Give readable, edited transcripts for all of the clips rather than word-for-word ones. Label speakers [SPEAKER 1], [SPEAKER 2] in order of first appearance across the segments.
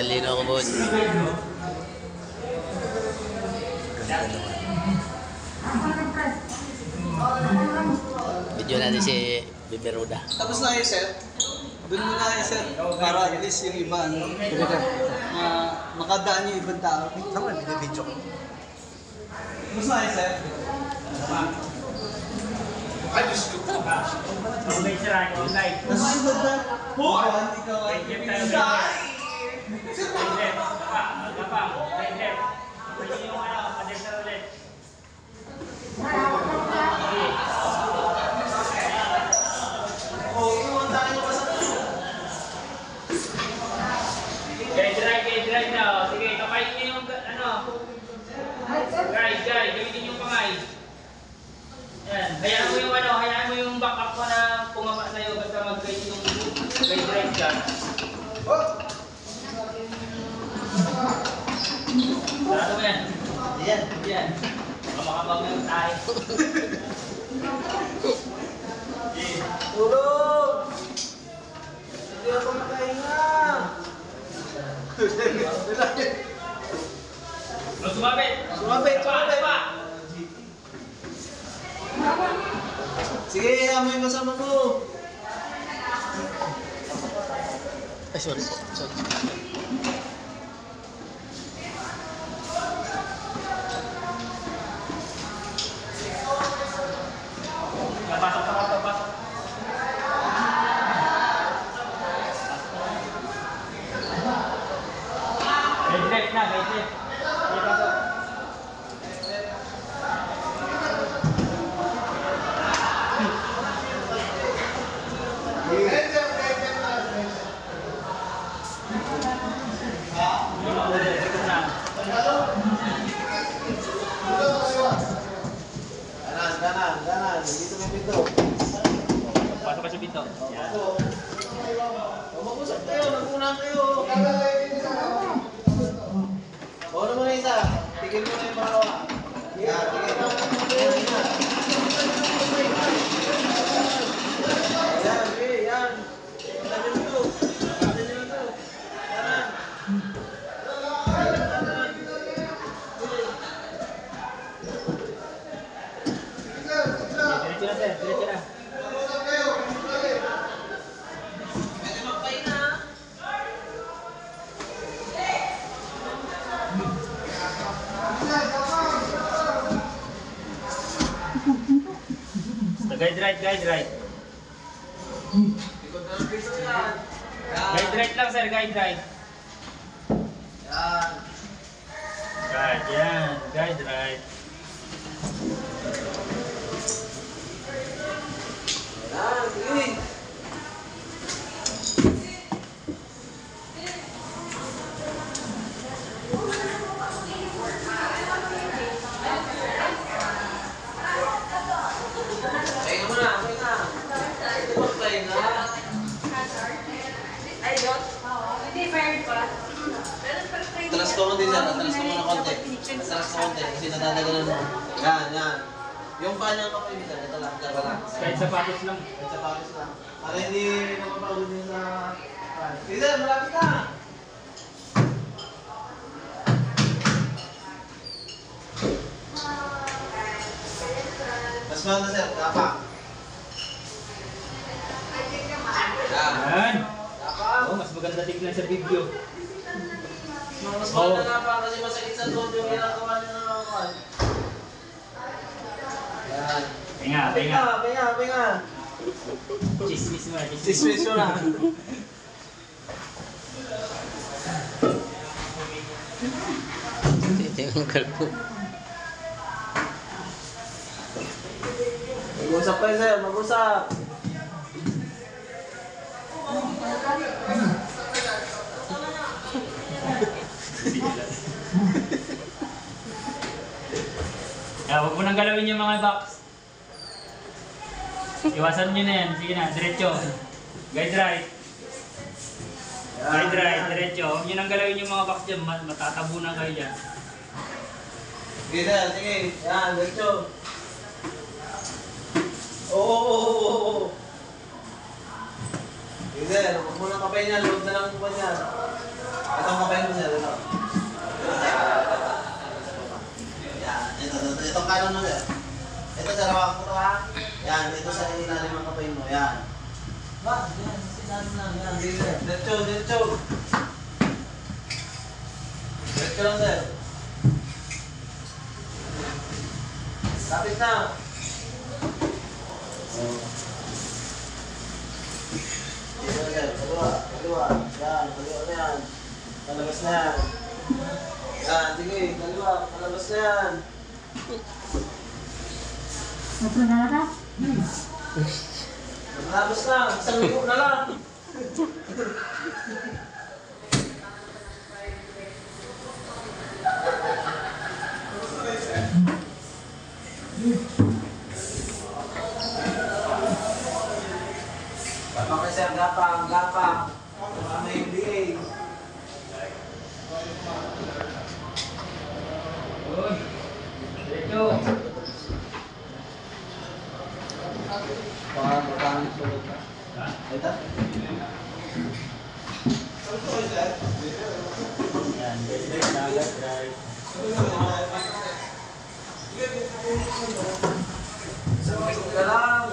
[SPEAKER 1] Talino ko, boss. Ganda naman. Video natin si Biberuda.
[SPEAKER 2] Tapos na kayo, sir. Doon muna kayo, sir. Para at least yung iba, makadaan yung ibang tao.
[SPEAKER 3] Tama, binibidyo ko.
[SPEAKER 2] Tapos na kayo, sir.
[SPEAKER 3] Ay, Diyos ko.
[SPEAKER 4] Online sila, online.
[SPEAKER 2] Nasusunod na. Buwan, ikaw ay
[SPEAKER 4] Guide na. Sige, kapain niyo yung ano. Guide, gamitin yung pangay. Yan. Hayaan mo yung ano, hayaan mo yung backup mo na pumapa sa'yo basta mag-guide yung guide drive ka. Sarado mo yan.
[SPEAKER 2] Yan.
[SPEAKER 4] Yan. Makakabang yung tayo.
[SPEAKER 2] Tulog! Hindi ako makahinga.
[SPEAKER 4] Sumabit!
[SPEAKER 2] Sumabit!
[SPEAKER 4] Pa!
[SPEAKER 2] Sige, amoy masama mo.
[SPEAKER 1] Ay, sorry po. Sorry.
[SPEAKER 4] Pasok. Guide na, guide left. Sige, pasok.
[SPEAKER 2] Ganan. Dito may pinto.
[SPEAKER 4] Pasok ka sa pinto. Yan.
[SPEAKER 2] Mag-usap kayo, nag-unang kayo. Bono mo na isa. Tigil mo na yung pangalawa. Yan, tigil mo. Yan, okay, yan. Tigil mo to. Ganan.
[SPEAKER 4] Diretso na, sir. Diretso na. Guide right. Guide right lang, sir. Guide right.
[SPEAKER 2] Yan.
[SPEAKER 4] Guide right.
[SPEAKER 2] Yan, sige. Pahinga mo na. Pahinga na.
[SPEAKER 5] Hindi, fired pa.
[SPEAKER 2] Talas ko din siya. Talas ko muna konti. Talas ko konti. Kasi nadadagalan mo. Yan. Yung panyang kapoy nito. Ito lang. Dalawa lang.
[SPEAKER 4] Kahit sapatos lang.
[SPEAKER 2] Sa tapos lang. Para hindi napapagod din sa... Sige, malapit na! Mas mahal na sir, kapa.
[SPEAKER 4] Yan.
[SPEAKER 2] Kapa.
[SPEAKER 4] Oh, mas maganda tignan sa video.
[SPEAKER 2] Mas mahal na kapa kasi masakit sa load yung ginagawa niyo na nakuha. Yan. Pinga.
[SPEAKER 4] Chismis mo.
[SPEAKER 2] Dismiss mo na.
[SPEAKER 1] Tinanggal po.
[SPEAKER 2] Mag-usap kayo sir, mag-usap.
[SPEAKER 4] Huwag mo nang galawin yung mga box. Iwasan nyo na yan. Sige na, diretso. Guide right. Guide right, diretso. Huwag nyo nang galawin yung mga box dyan. Matatabunan kayo dyan.
[SPEAKER 2] Sige sir, sige. Yan, diretso. Oo. Sige sir, huwag mo nang kapay niya. Load na lang po niya. Itong kapay kanan na sir. Ito sir, hawakan ko to ha. Yan, ito sa ilalim ng kapay mo. Yan. Ba, yan, sinabi lang. Yan, diretso, diretso. Diretso lang sir. Lapit na. Dito sir, kaliwa, kaliwa. Yan, kaliwa na yan. Palabas na yan. Yan, sige, kaliwa, palabas na yan. Palabas na, isang libo na lang. Bakit sir, gapang, gapang. May NBA.
[SPEAKER 4] Good. Diretso.
[SPEAKER 2] Parang sulod ka. Ito?
[SPEAKER 1] Yan, direct na agad, right?
[SPEAKER 2] Ka lang.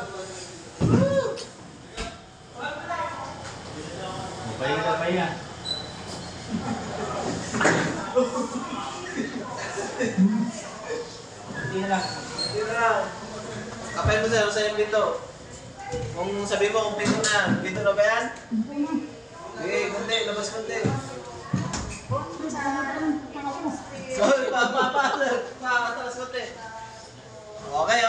[SPEAKER 1] Pahinga.
[SPEAKER 4] Hindi na lang.
[SPEAKER 2] Hindi na lang. Kapay mo sir, sa'yo yung pinto. Kung sabi mo kung pinto na, pinto na ba yan? Sige, kunti, labas kunti. Sorry, pa, sir. Taas kunti. Okay.